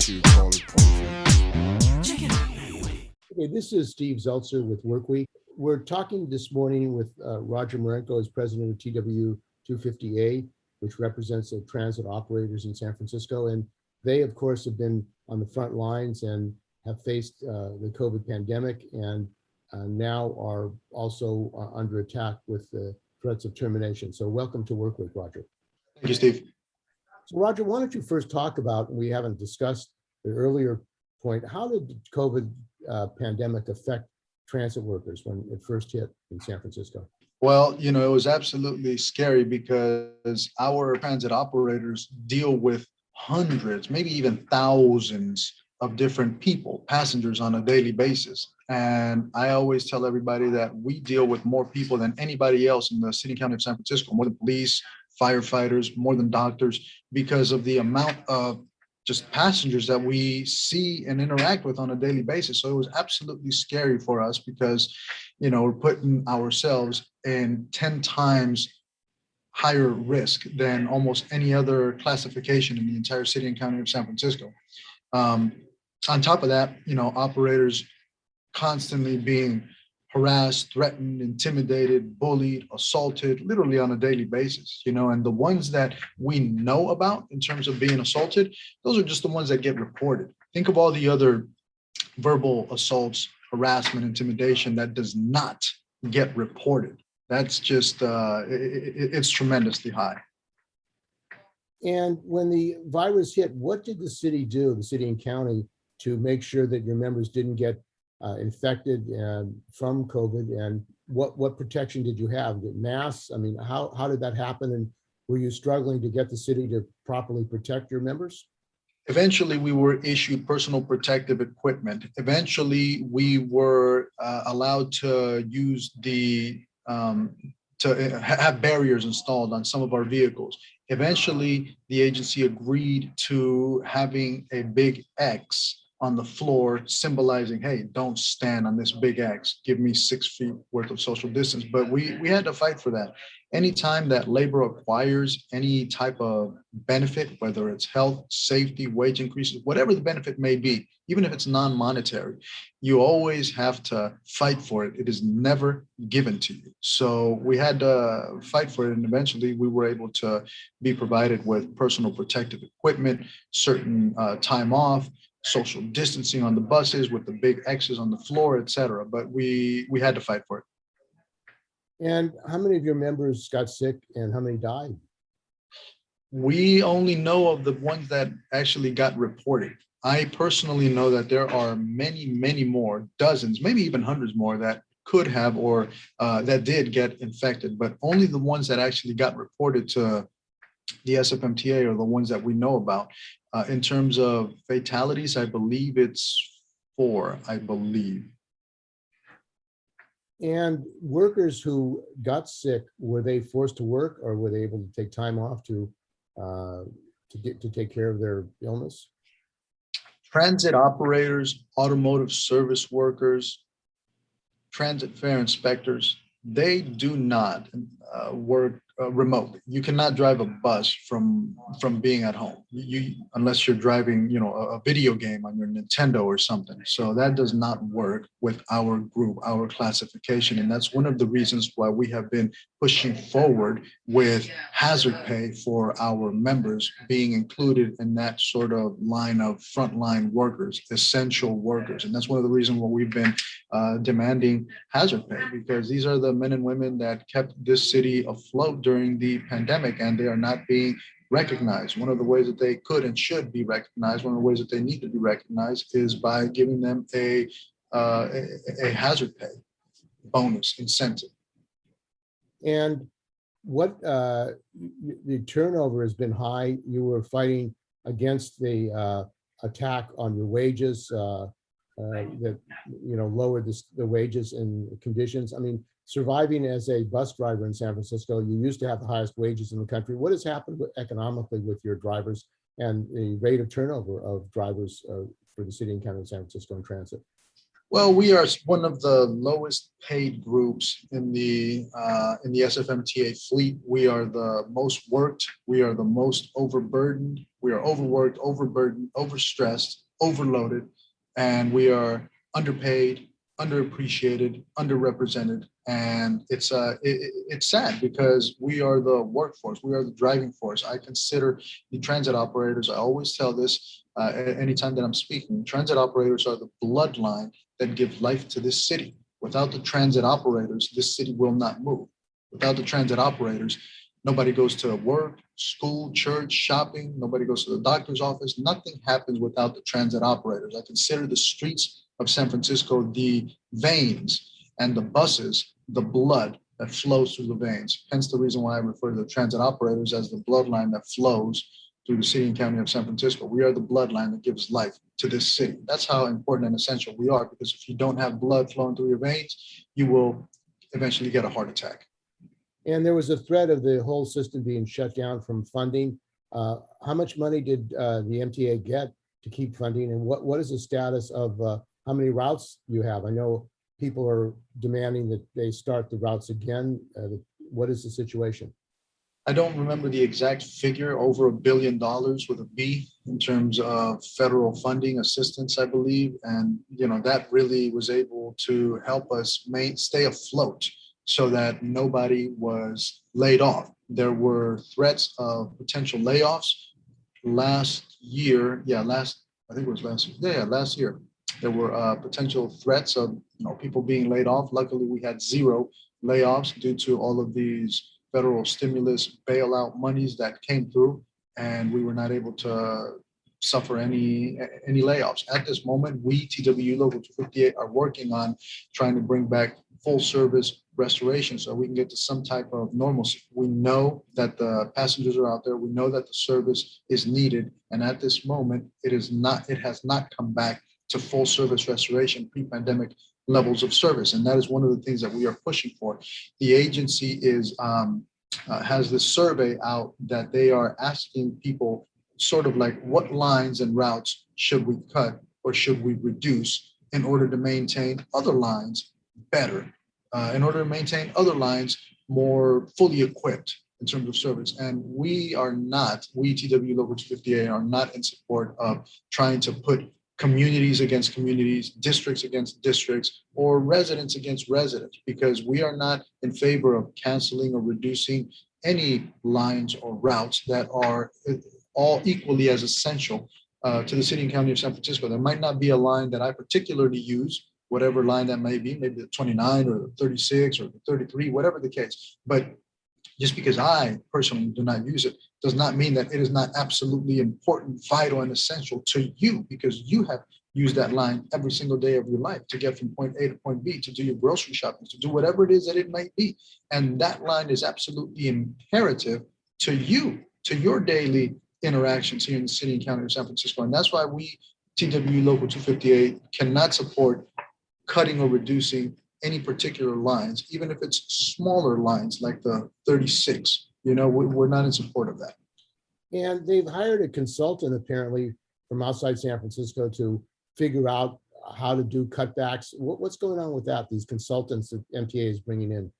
you call it perfect. Okay, this is Steve Zeltzer with WorkWeek. We're talking this morning with Roger Marenco as president of TWU 250a, which represents the transit operators in San Francisco. And they, of course, have been on the front lines and have faced the COVID pandemic and now are also under attack with the threats of termination. So welcome to WorkWeek, Roger. Thank you, Steve. So Roger, why don't you first talk about, we haven't discussed the earlier point, how did the COVID pandemic affect transit workers when it first hit in San Francisco? Well, it was absolutely scary because our transit operators deal with hundreds, maybe even thousands of different people, passengers on a daily basis. And I always tell everybody that we deal with more people than anybody else in the city and county of San Francisco, more than police, firefighters, more than doctors, because of the amount of just passengers that we see and interact with on a daily basis. So it was absolutely scary for us because, we're putting ourselves in 10 times higher risk than almost any other classification in the entire city and county of San Francisco. On top of that, operators constantly being harassed, threatened, intimidated, bullied, assaulted, literally on a daily basis, and the ones that we know about in terms of being assaulted, those are just the ones that get reported. Think of all the other verbal assaults, harassment, intimidation that does not get reported. That's just, it's tremendously high. And when the virus hit, what did the city do, the city and county, to make sure that your members didn't get infected from COVID, and what protection did you have? Masks? I mean, how did that happen? And were you struggling to get the city to properly protect your members? Eventually, we were issued personal protective equipment. Eventually, we were allowed to use to have barriers installed on some of our vehicles. Eventually, the agency agreed to having a big X on the floor, symbolizing, hey, don't stand on this big X, give me 6 feet worth of social distance. But we had to fight for that. Anytime that labor acquires any type of benefit, whether it's health, safety, wage increases, whatever the benefit may be, even if it's non-monetary, you always have to fight for it. It is never given to you. So we had to fight for it, and eventually we were able to be provided with personal protective equipment, certain time off, social distancing on the buses with the big X's on the floor, et cetera. But we had to fight for it. And how many of your members got sick and how many died? We only know of the ones that actually got reported. I personally know that there are many, many more, dozens, maybe even hundreds more that could have or that did get infected, but only the ones that actually got reported to the SF MTA are the ones that we know about. In terms of fatalities, I believe it's 4, I believe. And workers who got sick, were they forced to work, or were they able to take time off to take care of their illness? Transit operators, automotive service workers, transit fare inspectors, they do not work remotely. You cannot drive a bus from being at home, unless you're driving, a video game on your Nintendo or something. So that does not work with our group, our classification, and that's one of the reasons why we have been pushing forward with hazard pay for our members being included in that sort of line of frontline workers, essential workers, and that's one of the reasons why we've been demanding hazard pay, because these are the men and women that kept this city afloat during the pandemic, and they are not being recognized. One of the ways that they could and should be recognized, one of the ways that they need to be recognized, is by giving them a hazard pay bonus incentive. And what the turnover has been high. You were fighting against the attack on your wages that lowered the wages and conditions. I mean, surviving as a bus driver in San Francisco, you used to have the highest wages in the country. What has happened economically with your drivers and the rate of turnover of drivers for the city and county of San Francisco in transit? Well, we are one of the lowest paid groups in the SF MTA fleet. We are the most worked. We are the most overburdened. We are overworked, overburdened, overstressed, overloaded, and we are underpaid, underappreciated, underrepresented. And it's sad because we are the workforce. We are the driving force. I consider the transit operators. I always tell this anytime that I'm speaking. Transit operators are the bloodline that give life to this city. Without the transit operators, this city will not move. Without the transit operators, nobody goes to work, school, church, shopping. Nobody goes to the doctor's office. Nothing happens without the transit operators. I consider the streets of San Francisco the veins and the buses, the blood that flows through the veins. Hence the reason why I refer to the transit operators as the bloodline that flows through the city and county of San Francisco. We are the bloodline that gives life to this city. That's how important and essential we are, because if you don't have blood flowing through your veins, you will eventually get a heart attack. And there was a threat of the whole system being shut down from funding. How much money did the MTA get to keep funding? And what is the status of how many routes you have? I know people are demanding that they start the routes again. What is the situation? I don't remember the exact figure, over $1 billion with a B in terms of federal funding assistance, I believe. And, that really was able to help us stay afloat so that nobody was laid off. There were threats of potential layoffs last year. I think it was last year. Yeah, last year. There were potential threats of people being laid off. Luckily, we had zero layoffs due to all of these federal stimulus bailout monies that came through, and we were not able to suffer any layoffs. At this moment, we, TWU Local 250a, are working on trying to bring back full service restoration so we can get to some type of normalcy. We know that the passengers are out there. We know that the service is needed. And at this moment, it has not come back to full service restoration, pre-pandemic levels of service. And that is one of the things that we are pushing for. The agency has this survey out that they are asking people sort of like, what lines and routes should we cut or should we reduce in order to maintain other lines better, in order to maintain other lines more fully equipped in terms of service. And we, TWU Local 250a, are not in support of trying to put communities against communities, districts against districts, or residents against residents, because we are not in favor of canceling or reducing any lines or routes that are all equally as essential to the city and county of San Francisco. There might not be a line that I particularly use, whatever line that may be, maybe the 29 or the 36 or the 33, whatever the case. But just because I personally do not use it does not mean that it is not absolutely important, vital, and essential to you, because you have used that line every single day of your life to get from point A to point B, to do your grocery shopping, to do whatever it is that it might be. And that line is absolutely imperative to you, to your daily interactions here in the city and county of San Francisco. And that's why we, TWU Local 250a, cannot support cutting or reducing any particular lines, even if it's smaller lines like the 36. We're not in support of that. And they've hired a consultant apparently from outside San Francisco to figure out how to do cutbacks. What's going on with that? These consultants that MTA is bringing in.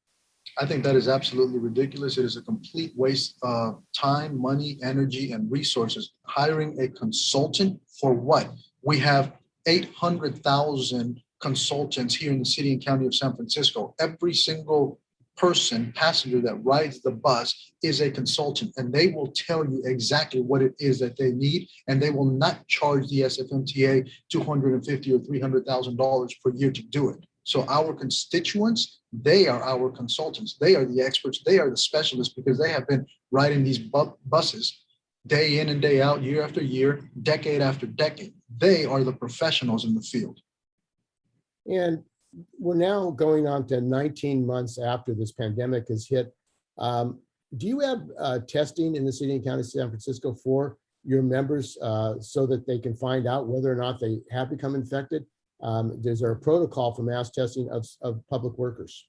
I think that is absolutely ridiculous. It is a complete waste of time, money, energy, and resources. Hiring a consultant for what? We have 800,000 consultants here in the city and county of San Francisco. Every single passenger that rides the bus is a consultant, and they will tell you exactly what it is that they need, and they will not charge the SF MTA $250,000 or $300,000 per year to do it. So our constituents, they are our consultants. They are the experts. They are the specialists, because they have been riding these buses day in and day out, year after year, decade after decade. They are the professionals in the field. And we're now going on to 19 months after this pandemic has hit. Do you have testing in the city and county of San Francisco for your members so that they can find out whether or not they have become infected? Is there a protocol for mass testing of public workers?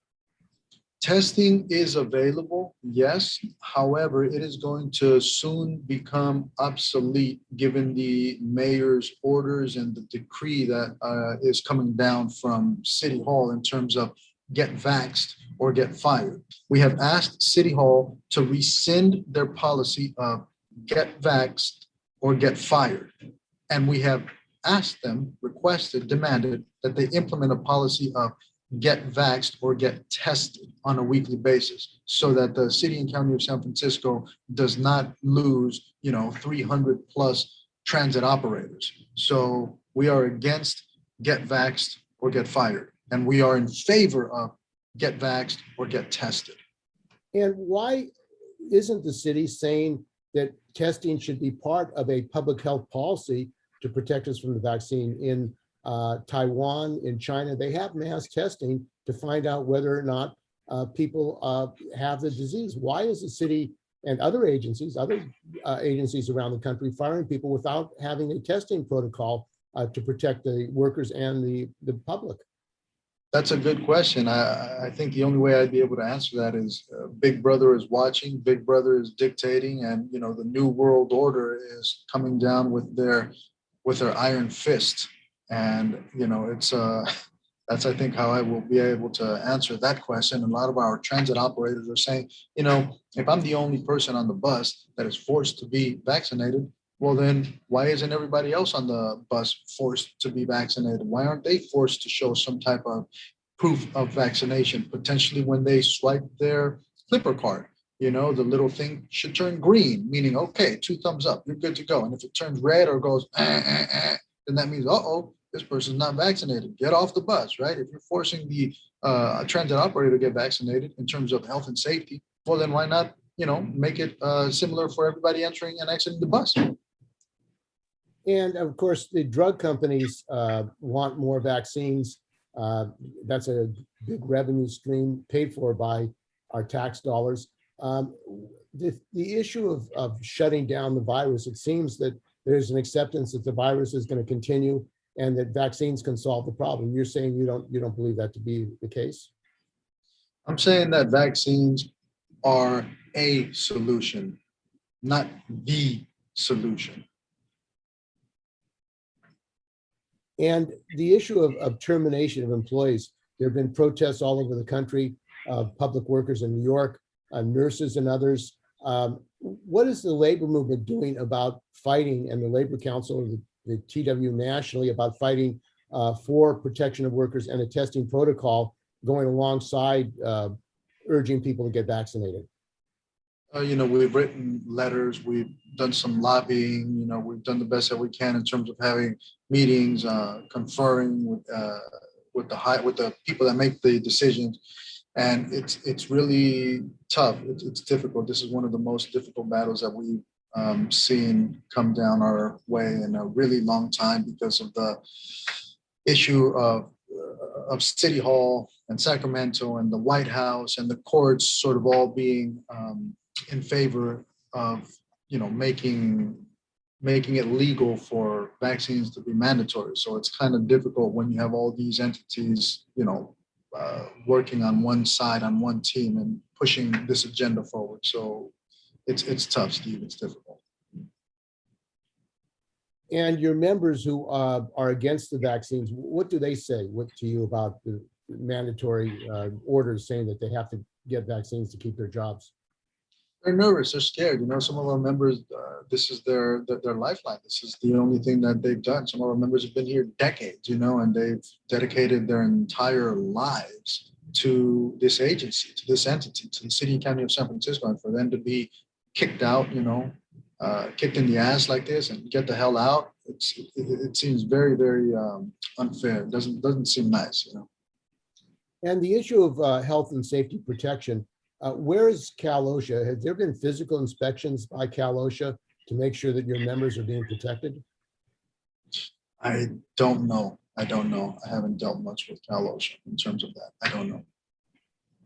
Testing is available, yes. However, it is going to soon become obsolete given the mayor's orders and the decree that is coming down from City Hall in terms of get vaxxed or get fired. We have asked City Hall to rescind their policy of get vaxxed or get fired. And we have asked them, requested, demanded that they implement a policy of get vaxxed or get tested on a weekly basis so that the city and county of San Francisco does not lose, 300 plus transit operators. So we are against get vaxxed or get fired. And we are in favor of get vaxxed or get tested. And why isn't the city saying that testing should be part of a public health policy to protect us from the vaccine? In Taiwan, in China, they have mass testing to find out whether or not people have the disease. Why is the city and other agencies around the country firing people without having a testing protocol to protect the workers and the public? That's a good question. I think the only way I'd be able to answer that is Big Brother is watching, Big Brother is dictating, and the new world order is coming down with their iron fist. And it's that's I think how I will be able to answer that question. A lot of our transit operators are saying, if I'm the only person on the bus that is forced to be vaccinated, well then why isn't everybody else on the bus forced to be vaccinated? Why aren't they forced to show some type of proof of vaccination, potentially when they swipe their Clipper card? The little thing should turn green, meaning, okay, 2 thumbs up, you're good to go. And if it turns red or goes, then that means, this person's not vaccinated. Get off the bus, right? If you're forcing the transit operator to get vaccinated in terms of health and safety, well, then why not, make it similar for everybody entering and exiting the bus? And of course, the drug companies want more vaccines. That's a big revenue stream paid for by our tax dollars. The issue of shutting down the virus, it seems that there's an acceptance that the virus is going to continue and that vaccines can solve the problem. You're saying you don't believe that to be the case? I'm saying that vaccines are a solution, not the solution. And the issue of termination of employees, there have been protests all over the country of public workers in New York, nurses and others. What is the labor movement doing about fighting, and the Labor Council, the TWU nationally, about fighting for protection of workers and a testing protocol going alongside urging people to get vaccinated? We've written letters, we've done some lobbying, we've done the best that we can in terms of having meetings, conferring with the people that make the decisions. And it's really tough. It's difficult. This is one of the most difficult battles that we've seen come down our way in a really long time because of the issue of City Hall and Sacramento and the White House and the courts sort of all being in favor of making it legal for vaccines to be mandatory. So it's kind of difficult when you have all these entities working on one side, on one team, and pushing this agenda forward. So it's tough, Steve. It's difficult. And your members who are against the vaccines, what do they say to you about the mandatory orders saying that they have to get vaccines to keep their jobs? They're nervous. They're scared. Some of our members, this is their lifeline. This is the only thing that they've done. Some of our members have been here decades, and they've dedicated their entire lives to this agency, to this entity, to the city and county of San Francisco. And for them to be kicked out, kicked in the ass like this and get the hell out, it seems very, very unfair. It doesn't seem nice, And the issue of health and safety protection, where is Cal OSHA? Has there been physical inspections by Cal OSHA to make sure that your members are being protected? I don't know. I haven't dealt much with Cal OSHA in terms of that. I don't know.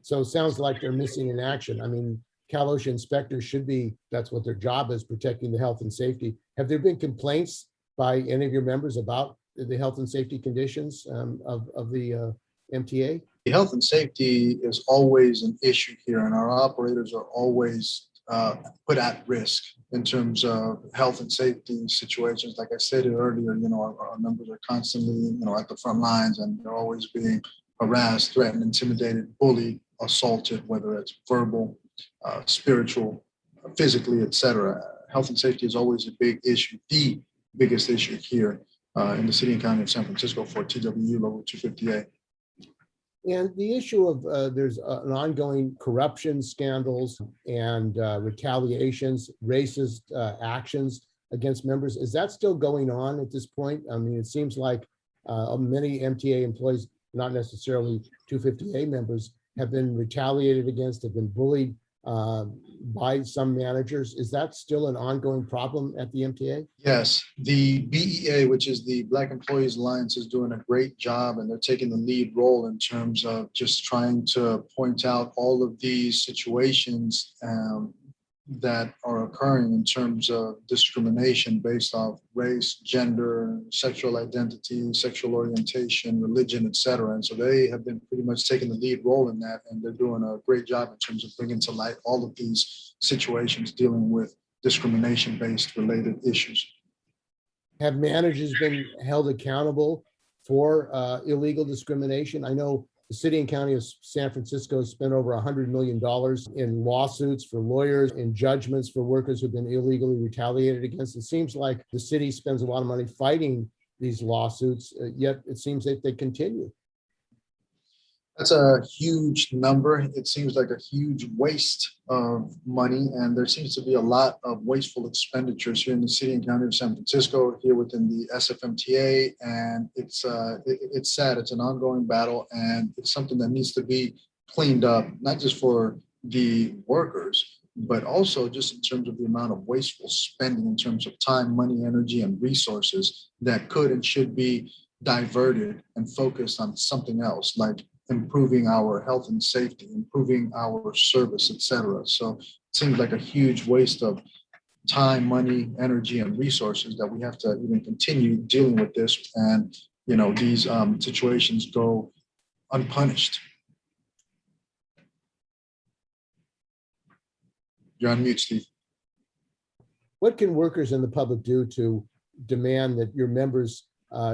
So it sounds like they're missing in action. I mean, Cal OSHA inspectors should be, that's what their job is, protecting the health and safety. Have there been complaints by any of your members about the health and safety conditions of the MTA? Health and safety is always an issue here, and our operators are always put at risk in terms of health and safety situations. Like I stated earlier, our members are constantly, at the front lines, and they're always being harassed, threatened, intimidated, bullied, assaulted, whether it's verbal, spiritual, physically, etc. Health and safety is always a big issue, the biggest issue here in the city and county of San Francisco for TWU Local 250a. And the issue of there's an ongoing corruption scandals and retaliations, racist actions against members. Is that still going on at this point? I mean, it seems like many MTA employees, not necessarily 250A members, have been retaliated against, have been bullied by some managers. Is that still an ongoing problem at the MTA? Yes, the BEA, which is the Black Employees Alliance, is doing a great job, and they're taking the lead role in terms of just trying to point out all of these situations that are occurring in terms of discrimination based off race, gender, sexual identity, sexual orientation, religion, etc. And so they have been pretty much taking the lead role in that, and they're doing a great job in terms of bringing to light all of these situations dealing with discrimination-based related issues. Have managers been held accountable for illegal discrimination? I know the city and county of San Francisco spent over $100 million in lawsuits for lawyers and judgments for workers who've been illegally retaliated against. It seems like the city spends a lot of money fighting these lawsuits, yet it seems that they continue. That's a huge number. It seems like a huge waste of money, and there seems to be a lot of wasteful expenditures here in the city and county of San Francisco, here within the SF MTA, and it's sad. It's an ongoing battle, and it's something that needs to be cleaned up, not just for the workers, but also just in terms of the amount of wasteful spending in terms of time, money, energy, and resources that could and should be diverted and focused on something else, like improving our health and safety, improving our service, etc. So it seems like a huge waste of time, money, energy, and resources that we have to even continue dealing with this. And, these situations go unpunished. You're on mute, Steve. What can workers and the public do to demand that your members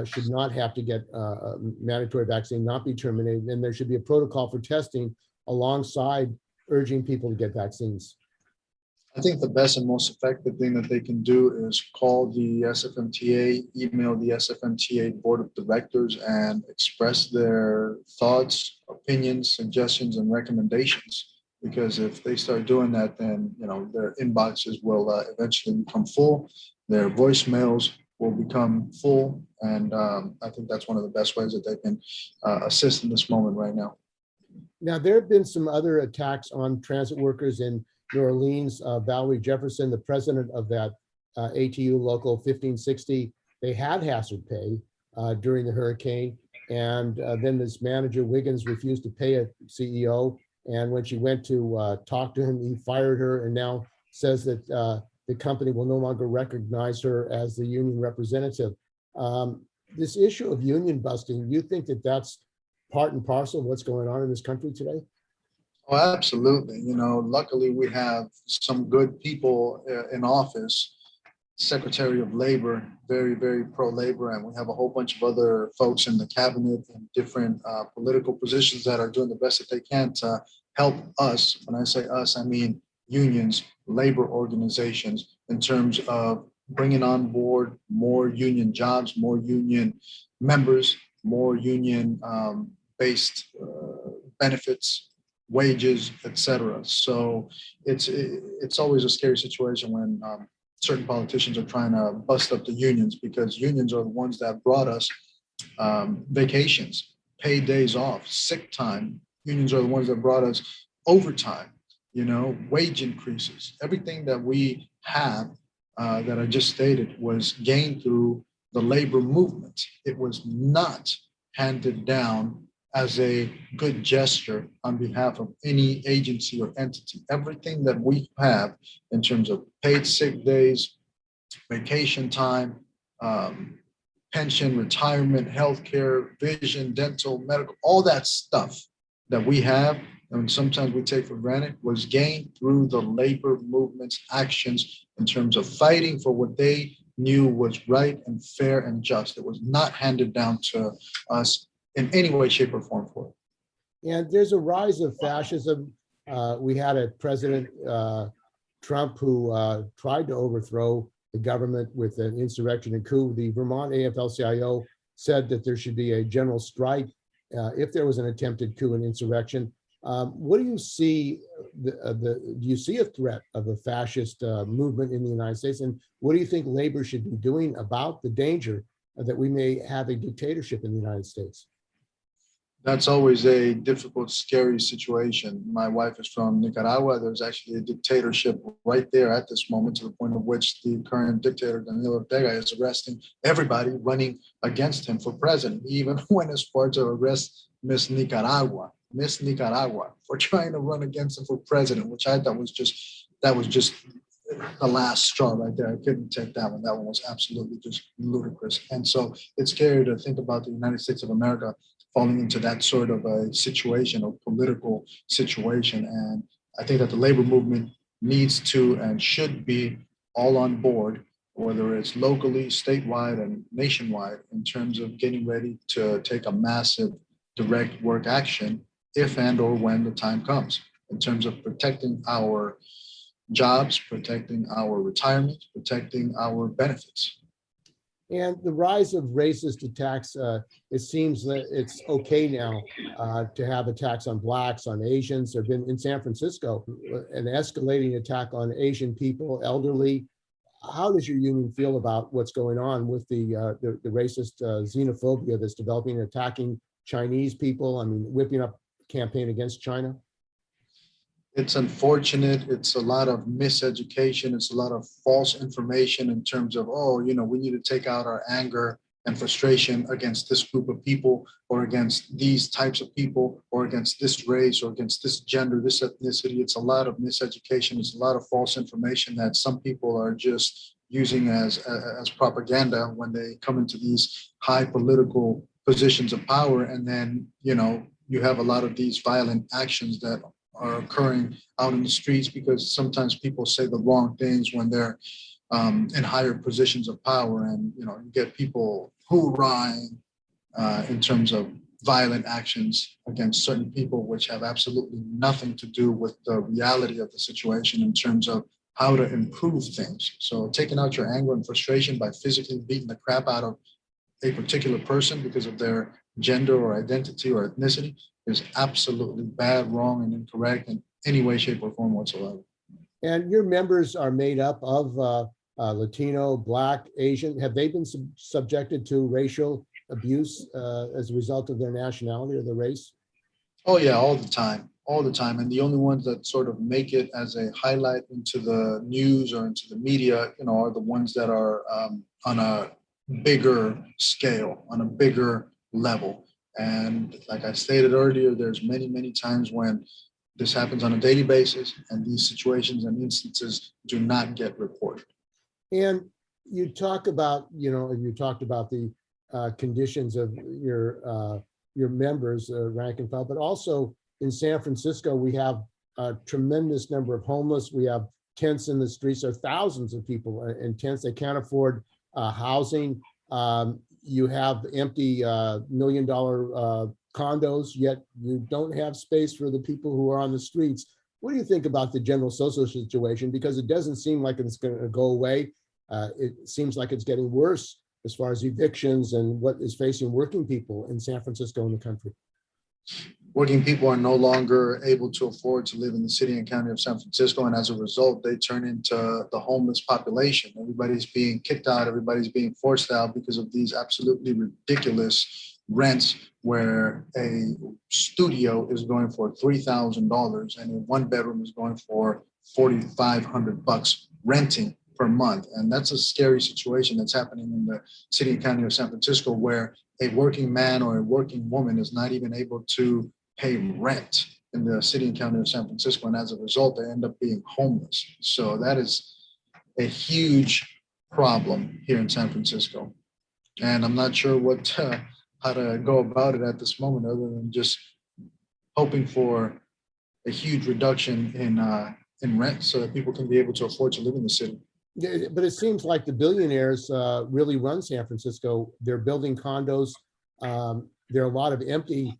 should not have to get a mandatory vaccine, not be terminated, and there should be a protocol for testing alongside urging people to get vaccines? I think the best and most effective thing that they can do is call the SFMTA, email the SFMTA Board of Directors, and express their thoughts, opinions, suggestions, and recommendations. Because if they start doing that, then their inboxes will eventually become full, their voicemails will become full, and I think that's one of the best ways that they can assist in this moment right now. Now, there have been some other attacks on transit workers in New Orleans. Valerie Jefferson, the president of that ATU Local 1560, they had hazard pay during the hurricane, and then this manager, Wiggins, refused to pay a CEO, and when she went to talk to him, he fired her, and now says that the company will no longer recognize her as the union representative. This issue of union busting, you think that that's part and parcel of what's going on in this country today? Oh, absolutely. Luckily we have some good people in office. Secretary of Labor, very, very pro-labor, and we have a whole bunch of other folks in the cabinet and different political positions that are doing the best that they can to help us. When I say us, I mean unions, labor organizations, in terms of bringing on board more union jobs, more union members, more union based benefits, wages, etc. So it's always a scary situation when certain politicians are trying to bust up the unions, because unions are the ones that brought us vacations, paid days off, sick time. Unions are the ones that brought us overtime, wage increases. Everything that we have that I just stated was gained through the labor movement. It was not handed down as a good gesture on behalf of any agency or entity. Everything that we have in terms of paid sick days, vacation time, pension, retirement, healthcare, vision, dental, medical, all that stuff that we have and sometimes we take for granted was gained through the labor movement's actions in terms of fighting for what they knew was right and fair and just. It was not handed down to us in any way, shape, or form for it. And there's a rise of fascism. We had a President Trump who tried to overthrow the government with an insurrection and coup. The Vermont AFL-CIO said that there should be a general strike if there was an attempted coup and insurrection. What do you see? Do you see a threat of a fascist movement in the United States? And what do you think labor should be doing about the danger that we may have a dictatorship in the United States? That's always a difficult, scary situation. My wife is from Nicaragua. There's actually a dictatorship right there at this moment, to the point of which the current dictator, Daniel Ortega, is arresting everybody running against him for president. He even went as far to arrest Miss Nicaragua, for trying to run against him for president, which I thought was just the last straw right there. I couldn't take that one. That one was absolutely just ludicrous. And so it's scary to think about the United States of America falling into that sort of a situation, or political situation. And I think that the labor movement needs to and should be all on board, whether it's locally, statewide, and nationwide, in terms of getting ready to take a massive direct work action if and or when the time comes, in terms of protecting our jobs, protecting our retirement, protecting our benefits. And the rise of racist attacks, it seems that it's okay now to have attacks on Blacks, on Asians. There have been in San Francisco an escalating attack on Asian people, elderly. How does your union feel about what's going on with the racist xenophobia that's developing, attacking Chinese people? I mean, whipping up a campaign against China? It's unfortunate. It's a lot of miseducation. It's a lot of false information in terms of, oh, we need to take out our anger and frustration against this group of people, or against these types of people, or against this race, or against this gender, this ethnicity. It's a lot of miseducation. It's a lot of false information that some people are just using as propaganda when they come into these high political positions of power. And then, you have a lot of these violent actions that are occurring out in the streets, because sometimes people say the wrong things when they're in higher positions of power, and you get people hoorahing in terms of violent actions against certain people, which have absolutely nothing to do with the reality of the situation in terms of how to improve things. So taking out your anger and frustration by physically beating the crap out of a particular person because of their gender or identity or ethnicity is absolutely bad, wrong, and incorrect in any way, shape, or form whatsoever. And your members are made up of Latino, Black, Asian. Have they been subjected to racial abuse as a result of their nationality or their race? Oh yeah, all the time. And the only ones that sort of make it as a highlight into the news or into the media, are the ones that are on a bigger scale, on a bigger level. And like I stated earlier, there's many, many times when this happens on a daily basis, and these situations and instances do not get reported. And you talked about the conditions of your members, rank and file, but also in San Francisco, we have a tremendous number of homeless. We have tents in the streets. There are thousands of people in tents. They can't afford housing. You have empty $1 million condos, yet you don't have space for the people who are on the streets. What do you think about the general social situation? Because it doesn't seem like it's going to go away. It seems like it's getting worse as far as evictions and what is facing working people in San Francisco and the country. Working people are no longer able to afford to live in the city and county of San Francisco, and as a result, they turn into the homeless population. Everybody's being kicked out, everybody's being forced out because of these absolutely ridiculous rents, where a studio is going for $3,000 and a one bedroom is going for $4,500 renting per month. And that's a scary situation that's happening in the city and county of San Francisco, where a working man or a working woman is not even able to pay rent in the city and county of San Francisco. And as a result, they end up being homeless. So that is a huge problem here in San Francisco. And I'm not sure how to go about it at this moment, other than just hoping for a huge reduction in rent so that people can be able to afford to live in the city. Yeah, but it seems like the billionaires really run San Francisco. They're building condos. There are a lot of empty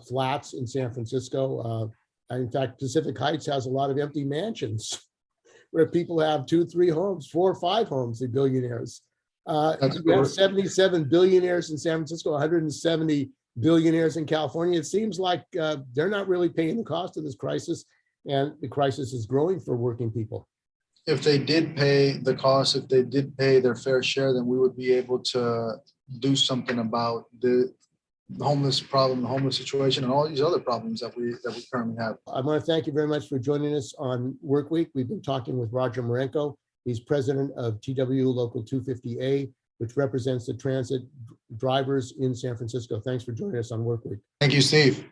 flats in San Francisco. In fact, Pacific Heights has a lot of empty mansions where people have 2, 3 homes, 4 or 5 homes, the billionaires. That's We have correct. 77 billionaires in San Francisco, 170 billionaires in California. It seems like they're not really paying the cost of this crisis, and the crisis is growing for working people. If they did pay the cost, if they did pay their fair share, then we would be able to do something about the homeless problem, the homeless situation, and all these other problems that we currently have. I want to thank you very much for joining us on WorkWeek. We've been talking with Roger Marenco. He's president of TWU Local 250a, which represents the transit drivers in San Francisco. Thanks for joining us on WorkWeek. Thank you, Steve.